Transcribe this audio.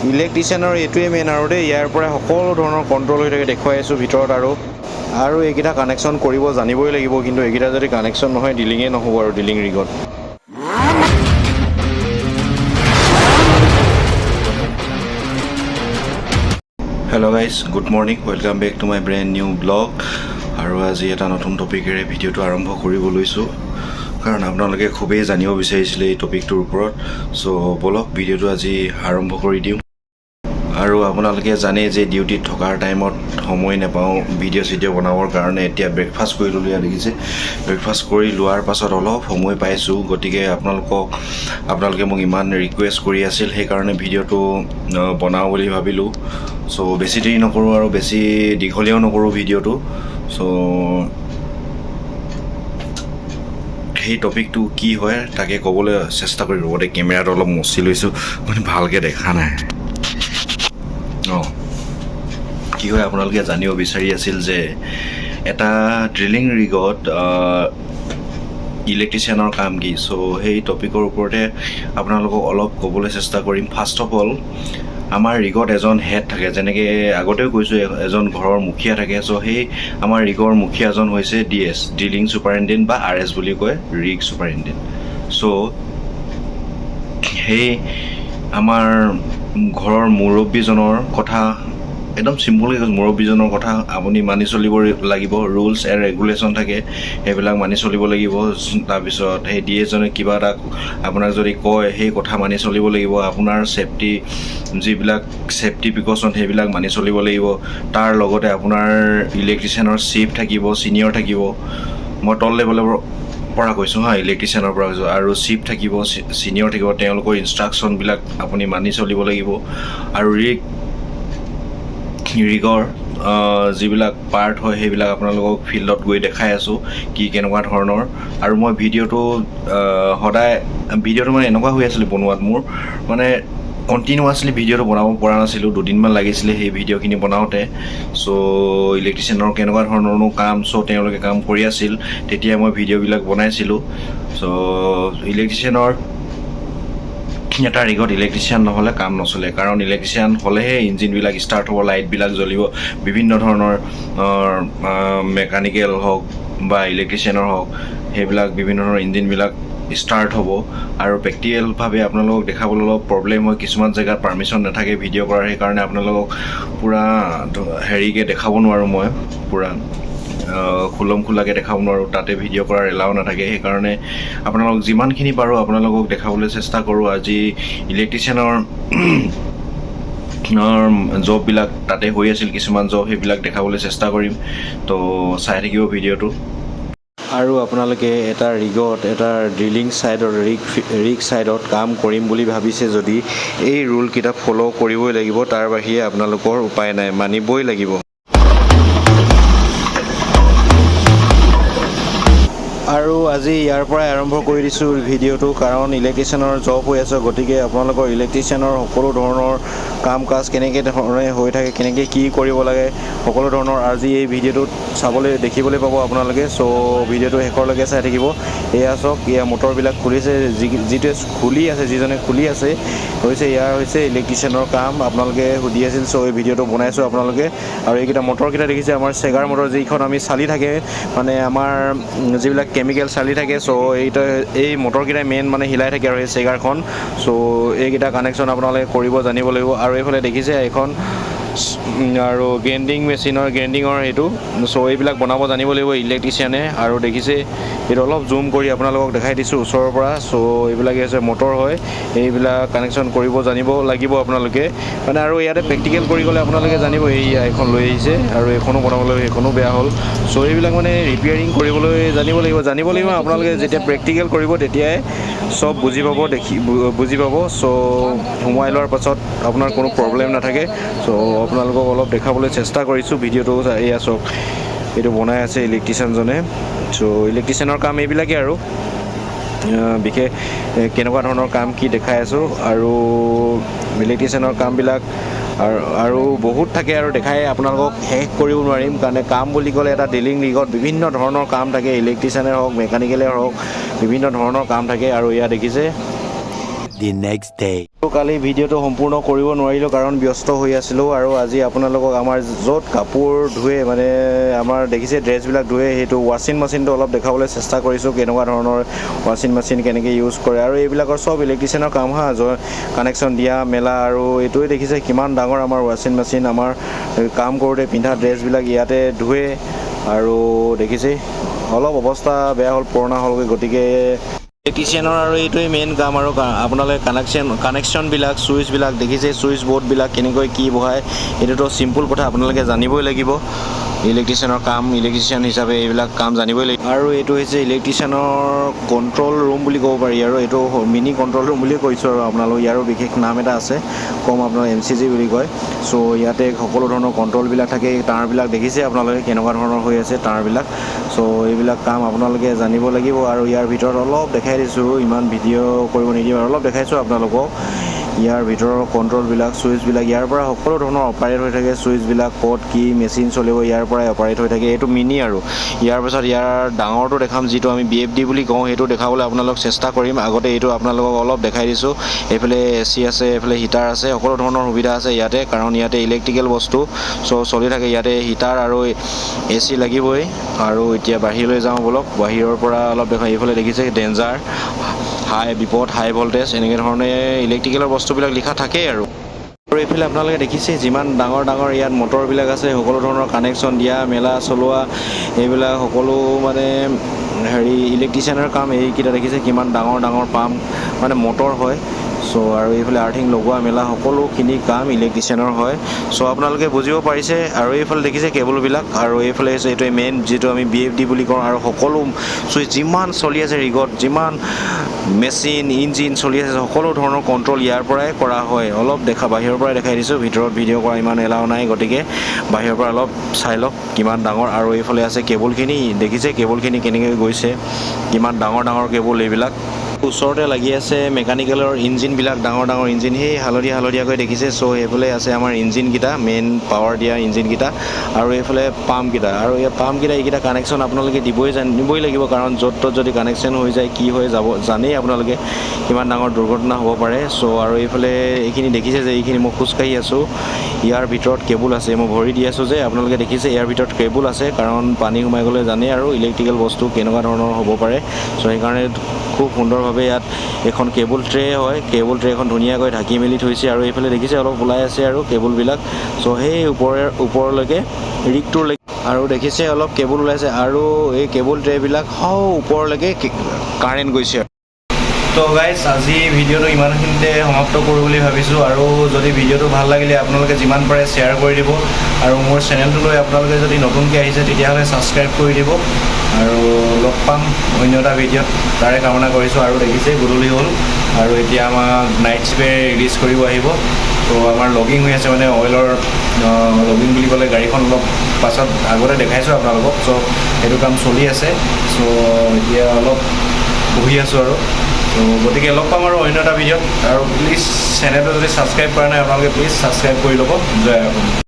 ইলেক্ট্ৰিচিয়ানৰ এইটোৱে মেইন আৰু দেই ইয়াৰ পৰা সকলো ধৰণৰ কণ্ট্ৰল হৈ থাকে দেখুৱাই আছোঁ ভিতৰত আৰু এইকেইটা কানেকশ্যন কৰিব জানিবই লাগিব কিন্তু এইকেইটা যদি কানেকশ্যন নহয় ডিলিঙে নহ'ব আৰু ডিলিং ৰিগত hello' guys good morning welcome back to my brand new blog আৰু আজি এটা নতুন টপিকেৰে ভিডিঅ'টো আৰম্ভ কৰিব লৈছোঁ কাৰণ আপোনালোকে খুবেই জানিব বিচাৰিছিলে এই টপিকটোৰ ওপৰত চ' বলক ভিডিঅ'টো আজি আৰম্ভ কৰি দিওঁ আৰু আপোনালোকে জানে যে ডিউটিত থকাৰ টাইমত সময় নাপাওঁ ভিডিঅ' বনাবৰ কাৰণে এতিয়া ব্ৰেকফাষ্ট কৰি ল'লোঁ ইয়াত দেখিছে ব্ৰেকফাষ্ট কৰি লোৱাৰ পাছত অলপ সময় পাইছোঁ গতিকে আপোনালোকে মোক ইমান ৰিকুৱেষ্ট কৰি আছিল সেইকাৰণে ভিডিঅ'টো বনাওঁ বুলি ভাবিলোঁ চ' বেছি দেৰি নকৰোঁ আৰু বেছি দীঘলীয়াও নকৰোঁ ভিডিঅ'টো চ' সেই টপিকটো কি হয় তাকে ক'বলৈ চেষ্টা কৰি ৰ'বতে কেমেৰাটো অলপ মচি লৈছোঁ মানে ভালকৈ দেখা নাই কি হয় আপোনালোকে জানিব বিচাৰি আছিল যে এটা ড্ৰিলিং ৰিগত ইলেক্ট্ৰিচিয়ানৰ কাম কি চ' সেই টপিকৰ ওপৰতে আপোনালোকক অলপ ক'বলৈ চেষ্টা কৰিম ফাৰ্ষ্ট অফ অল আমাৰ ৰিগত এজন হেড থাকে যেনেকৈ আগতেও কৈছোঁ এজন ঘৰৰ মুখীয়া থাকে চ' সেই আমাৰ ৰিগৰ মুখীয়াজন হৈছে DS ড্ৰিলিং ছুপাৰিণ্টেণ্ডেণ্ট বা RS বুলি কয় ৰিগ ছুপাৰিণ্টেণ্ডেণ্ট চ' সেই আমাৰ ঘৰৰ মুৰব্বীজনৰ কথা একদম চিম্পলকৈ কৈছোঁ মুৰব্বীজনৰ কথা আপুনি মানি চলিব লাগিব ৰুলছ এণ্ড ৰেগুলেশ্যন থাকে সেইবিলাক মানি চলিব লাগিব তাৰপিছত সেই DSজনে কিবা এটা আপোনাক যদি কয় সেই কথা মানি চলিব লাগিব আপোনাৰ যিবিলাক ছেফটি প্ৰিকশ্যন সেইবিলাক মানি চলিব লাগিব তাৰ লগতে আপোনাৰ ইলেক্ট্ৰিচিয়ানৰ চিফ থাকিব ছিনিয়ৰ থাকিব মই তল লেভেলৰ পৰা কৈছোঁ ইলেক্ট্ৰিচিয়ানৰ পৰা কৈছোঁ আৰু চিফ থাকিব ছিনিয়ৰ থাকিব তেওঁলোকৰ ইনষ্ট্ৰাকশ্যনবিলাক আপুনি মানি চলিব লাগিব আৰু ৰিগৰ যিবিলাক পাৰ্ট হয় সেইবিলাক আপোনালোকক ফিল্ডত গৈ দেখাই আছোঁ কি কেনেকুৱা ধৰণৰ আৰু মই সদায় ভিডিঅ'টো মানে এনেকুৱা হৈ আছিলে বনোৱাত মোৰ মানে কণ্টিনিউৱাছলি ভিডিঅ'টো বনাব পৰা নাছিলোঁ দুদিনমান লাগিছিলে সেই ভিডিঅ'খিনি বনাওঁতে চ' ইলেক্ট্ৰিচিয়ানৰ কেনেকুৱা ধৰণৰনো কাম চ' তেওঁলোকে কাম কৰি আছিল তেতিয়া মই ভিডিঅ'বিলাক বনাইছিলোঁ চ' ইলেক্ট্ৰিচিয়ানৰ এটা ৰিগত ইলেক্ট্ৰিচিয়ান নহ'লে কাম নচলে কাৰণ ইলেক্ট্ৰিচিয়ান হ'লেহে ইঞ্জিনবিলাক ষ্টাৰ্ট হ'ব লাইটবিলাক জ্বলিব বিভিন্ন ধৰণৰ মেকানিকেল হওক বা ইলেক্ট্ৰিচিয়ানৰ হওক সেইবিলাক বিভিন্ন ধৰণৰ ইঞ্জিনবিলাক ষ্টাৰ্ট হ'ব আৰু প্ৰেক্টিকেলভাৱে আপোনালোকক দেখাবলৈ অলপ প্ৰব্লেম হয় কিছুমান জেগাত পাৰ্মিশ্যন নাথাকে ভিডিঅ' কৰাৰ সেইকাৰণে আপোনালোকক পূৰা হেৰিকৈ দেখাব নোৱাৰোঁ মই পূৰা খোলাকৈ দেখাব নোৱাৰোঁ তাতে ভিডিঅ' কৰাৰ এলাও নাথাকে সেইকাৰণে আপোনালোকক যিমানখিনি পাৰোঁ আপোনালোকক দেখাবলৈ চেষ্টা কৰোঁ আজি ইলেক্ট্ৰিচিয়ানৰ জববিলাক তাতে হৈ আছিল কিছুমান জব সেইবিলাক দেখাবলৈ চেষ্টা কৰিম তো চাই থাকিব ভিডিঅ'টো আৰু আপোনালোকে এটা ৰিগত এটা ড্ৰিলিং ছাইডত ৰিগ ছাইডত কাম কৰিম বুলি ভাবিছে যদি এই ৰুলকেইটা ফ'ল' কৰিবই লাগিব তাৰ বাহিৰে আপোনালোকৰ উপায় নাই মানিবই লাগিব আৰু আজি ইয়াৰ পৰাই আৰম্ভ কৰি দিছোঁ ভিডিঅ'টো কাৰণ ইলেক্ট্ৰিচিয়ানৰ জব হৈ আছে গতিকে আপোনালোকৰ ইলেক্ট্ৰিচিয়ানৰ সকলো ধৰণৰ কাম কাজ কেনেকৈ ধৰণে হৈ থাকে কেনেকৈ কি কৰিব লাগে সকলো ধৰণৰ আজি এই ভিডিঅ'টোত দেখিবলৈ পাব আপোনালোকে চ' ভিডিঅ'টো শেষৰলৈকে চাই থাকিব এয়া চাওক এয়া মটৰবিলাক খুলিছে যিজনে খুলি আছে ইয়াৰ হৈছে ইলেক্ট্ৰিচিয়ানৰ কাম আপোনালোকে সুধি আছিল চ' এই ভিডিঅ'টো বনাইছোঁ আপোনালোকে আৰু এইকেইটা মটৰকেইটা দেখিছে আমাৰ চেগাৰ মটৰ যিখন আমি চালি থাকে মানে আমাৰ যিবিলাক কেমিকেল চালি থাকে চ' এই মটৰকেইটাই মেইন মানে হিলাই থাকে আৰু এই চেগাৰখন চ' এইকেইটা কানেকশ্যন আপোনালোকে কৰিব জানিব লাগিব আৰু এইফালে দেখিছে এইখন আৰু গ্ৰেণ্ডিঙৰ সেইটো চ' এইবিলাক বনাব জানিব লাগিব ইলেক্ট্ৰিচিয়ানে আৰু দেখিছে এইটো অলপ জুম কৰি আপোনালোকক দেখাই দিছোঁ ওচৰৰ পৰা চ' এইবিলাকে হৈছে মটৰ হয় এইবিলাক কানেকশ্যন কৰিব জানিব লাগিব আপোনালোকে মানে আৰু ইয়াতে প্ৰেক্টিকেল কৰি গ'লে আপোনালোকে জানিব এইখন লৈ আহিছে আৰু এইখনো বনাবলৈ সেইখনো বেয়া হ'ল চ' এইবিলাক মানে ৰিপেয়াৰিং কৰিবলৈ জানিব লাগিব আপোনালোকে যেতিয়া প্ৰেক্টিকেল কৰিব তেতিয়াই চব বুজি পাব চ' সোমাই লোৱাৰ পাছত আপোনাৰ কোনো প্ৰব্লেম নাথাকে চ' আপোনালোকক অলপ দেখাবলৈ চেষ্টা কৰিছোঁ ভিডিঅ'টো এয়া চাওক এইটো বনাই আছে ইলেক্ট্ৰিচিয়ানজনে চ' ইলেক্ট্ৰিচিয়ানৰ কাম এইবিলাকেই আৰু বিশেষ কেনেকুৱা ধৰণৰ কাম কি দেখাই আছোঁ আৰু ইলেক্ট্ৰিচিয়ানৰ কামবিলাক আৰু বহুত থাকে আৰু দেখাই আপোনালোকক শেষ কৰিব নোৱাৰিম কাৰণ কাম বুলি ক'লে এটা ড্ৰিলিং ৰিগত বিভিন্ন ধৰণৰ কাম থাকে ইলেক্ট্ৰিচিয়ানে হওক মেকানিকেলে হওক বিভিন্ন ধৰণৰ কাম থাকে আৰু এয়া দেখিছে the next day. কালি ভিডিঅ'টো সম্পূৰ্ণ কৰিব নোৱাৰিলোঁ কাৰণ ব্যস্ত হৈ আছিলোঁ আৰু আজি আপোনালোকক আমাৰ য'ত কাপোৰ ধুৱে মানে আমাৰ দেখিছে ড্ৰেছবিলাক ধুৱে সেইটো ৱাশ্বিং মেচিনটো অলপ দেখাবলৈ চেষ্টা কৰিছোঁ কেনেকুৱা ধৰণৰ ৱাশ্বিং মেচিন কেনেকৈ ইউজ কৰে আৰু এইবিলাকৰ চব ইলেক্ট্ৰিচিয়ানৰ কাম কানেকশ্যন দিয়া মেলা আৰু এইটোৱে দেখিছে কিমান ডাঙৰ আমাৰ ৱাশ্বিং মেচিন আমাৰ কাম কৰোঁতে পিন্ধা ড্ৰেছবিলাক ইয়াতে ধুৱে আৰু দেখিছে অলপ অৱস্থা বেয়া হ'ল পুৰণা হ'লগৈ গতিকে ইলেক্ট্ৰিচিয়ানৰ আৰু এইটোৱে মেইন কাম আৰু আপোনালোকে কানেকশ্যনবিলাক চুইচবিলাক দেখিছে চুইচ বৰ্ডবিলাক কেনেকৈ কি বহায় এইটোতো চিম্পুল কথা আপোনালোকে জানিবই লাগিব ইলেক্ট্ৰিচিয়ানৰ কাম ইলেক্ট্ৰিচিয়ান হিচাপে এইবিলাক কাম জানিবই লাগিব আৰু এইটো হৈছে ইলেক্ট্ৰিচিয়ানৰ কণ্ট্ৰল ৰুম বুলি ক'ব পাৰি আৰু এইটো মিনি কণ্ট্ৰল ৰুম বুলিয়ে কৈছোঁ আৰু আপোনালোক ইয়াৰো বিশেষ নাম এটা আছে কম আপোনাৰ MCG বুলি কয় চ' ইয়াতে সকলো ধৰণৰ কণ্ট্ৰলবিলাক থাকে তাঁৰবিলাক দেখিছে আপোনালোকে কেনেকুৱা ধৰণৰ হৈ আছে তাঁৰবিলাক চ' এইবিলাক কাম আপোনালোকে জানিব লাগিব আৰু ইয়াৰ ভিতৰত অলপ দেখাই দিছোঁ ইমান ভিডিঅ' কৰিব নিদিওঁ আৰু অলপ দেখাইছোঁ আপোনালোকক ইয়াৰ ভিতৰৰ কণ্ট্ৰলবিলাক চুইচবিলাক ইয়াৰ পৰা সকলো ধৰণৰ অপাৰেট হৈ থাকে চুইচবিলাক ক'ত কি মেচিন চলিব ইয়াৰ পৰাই অপাৰেট হৈ থাকে এইটো মিনি আৰু ইয়াৰ পাছত ইয়াৰ ডাঙৰটো দেখাম যিটো আমি BFD বুলি কওঁ সেইটো দেখাবলৈ আপোনালোক চেষ্টা কৰিম আগতে এইটো আপোনালোকক অলপ দেখাই দিছোঁ এইফালে AC আছে এইফালে হিটাৰ আছে সকলো ধৰণৰ সুবিধা আছে ইয়াতে কাৰণ ইয়াতে ইলেক্ট্ৰিকেল বস্তু চলি থাকে ইয়াতে হিটাৰ আৰু AC লাগিবই আৰু এতিয়া বাহিৰলৈ যাওঁ বলক বাহিৰৰ পৰা অলপ দেখাই এইফালে দেখিছে ডেঞ্জাৰ বিপদ হাই ভল্টেজ এনেকৈ ধৰণে ইলেক্ট্ৰিকেলৰ বস্তুবিলাক লিখা থাকেই আৰু এইফালে আপোনালোকে দেখিছে যিমান ডাঙৰ ডাঙৰ ইয়াত মটৰবিলাক আছে সকলো ধৰণৰ কানেকশ্যন দিয়া মেলা চলোৱা এইবিলাক সকলো মানে হেৰি ইলেক্ট্ৰিচিয়ানৰ কাম এইকেইটা দেখিছে কিমান ডাঙৰ ডাঙৰ পাম্প মানে মটৰ হয় চ' আৰু এইফালে আৰ্থিং লগোৱা মেলা সকলোখিনি কাম ইলেক্ট্ৰিচিয়ানৰ হয় চ' আপোনালোকে বুজিব পাৰিছে আৰু এইফালে দেখিছে কেবলবিলাক আৰু এইফালে হৈছে এইটোৱে মেইন যিটো আমি BFD বুলি কওঁ আৰু সকলো চুইচ যিমান চলি আছে ৰিগত যিমান মেচিন ইঞ্জিন চলি আছে সকলো ধৰণৰ কণ্ট্ৰল ইয়াৰ পৰাই কৰা হয় অলপ বাহিৰৰ পৰাই দেখাই দিছোঁ ভিতৰত ভিডিঅ' কৰা ইমান এলাও নাই গতিকে বাহিৰৰ পৰা অলপ চাই লওক কিমান ডাঙৰ আৰু এইফালে আছে কেবলখিনি দেখিছে কেবলখিনি কেনেকৈ গৈছে কিমান ডাঙৰ ডাঙৰ কেবল এইবিলাক ওচৰতে লাগি আছে মেকানিকেলৰ ইঞ্জিনবিলাক ডাঙৰ ডাঙৰ ইঞ্জিন সেই হালধীয়াকৈ দেখিছে চ' সেইফালে আছে আমাৰ ইঞ্জিনকেইটা মেইন পাৱাৰ দিয়া ইঞ্জিনকেইটা আৰু এইফালে পাম্পকেইটা আৰু এই পাম্পকেইটা এইকেইটা কানেকশ্যন আপোনালোকে জানিবই লাগিব কাৰণ য'ত ত'ত যদি কানেকশ্যন হৈ যায় কি হৈ যাব জানেই আপোনালোকে কিমান ডাঙৰ দুৰ্ঘটনা হ'ব পাৰে চ' আৰু এইফালে এইখিনি দেখিছে যে এইখিনি মই খোজকাঢ়ি আছোঁ ইয়াৰ ভিতৰত কেবুল আছে মই ভৰি দি আছোঁ যে আপোনালোকে দেখিছে ইয়াৰ ভিতৰত কেবুল আছে কাৰণ পানী সোমাই গ'লে জানেই আৰু ইলেক্ট্ৰিকেল বস্তু কেনেকুৱা ধৰণৰ হ'ব পাৰে চ' সেইকাৰণে খুব সুন্দৰভাৱে ইয়াত এখন কেবুল ট্ৰে হয় কেবুল ট্ৰেখন ধুনীয়াকৈ ঢাকি মেলি থৈছে আৰু এইফালে দেখিছে অলপ ওলাই আছে আৰু কেবুলবিলাক চ' সেই ওপৰলৈকে ৰিগটোলৈকে আৰু দেখিছে অলপ কেবুল ওলাইছে আৰু এই কেবুল ট্ৰেবিলাক ওপৰলৈকে কাৰেণ্ট গৈছে তো গাইজ আজি ভিডিঅ'টো ইমানখিনিতে সমাপ্ত কৰোঁ বুলি ভাবিছোঁ আৰু যদি ভিডিঅ'টো ভাল লাগিলে আপোনালোকে যিমান পাৰে শ্বেয়াৰ কৰি দিব আৰু মোৰ চেনেলটোলৈ আপোনালোকে যদি নতুনকৈ আহিছে তেতিয়াহ'লে ছাবস্ক্ৰাইব কৰি দিব আৰু লগ পাম অন্য এটা ভিডিঅ'ত তাৰে কামনা কৰিছোঁ আৰু দেখিছে গধূলি হ'ল আৰু এতিয়া আমাক নাইট স্প্ৰে ৰিলিজ কৰিব আহিব তো আমাৰ লগিং হৈ আছে মানে অইলৰ লগিং বুলি ক'লে গাড়ীখন অলপ পাছত আগতে দেখাইছোঁ আপোনালোকক চ' সেইটো কাম চলি আছে চ' এতিয়া অলপ বহি আছোঁ আৰু তো গতিকে লগ পাম আৰু অন্য এটা ভিডিঅ'ত আৰু প্লিজ চেনেলটো যদি ছাবস্ক্ৰাইব কৰা নাই আপোনালোকে প্লিজ ছাবস্ক্ৰাইব কৰি ল'ব জয় অসম।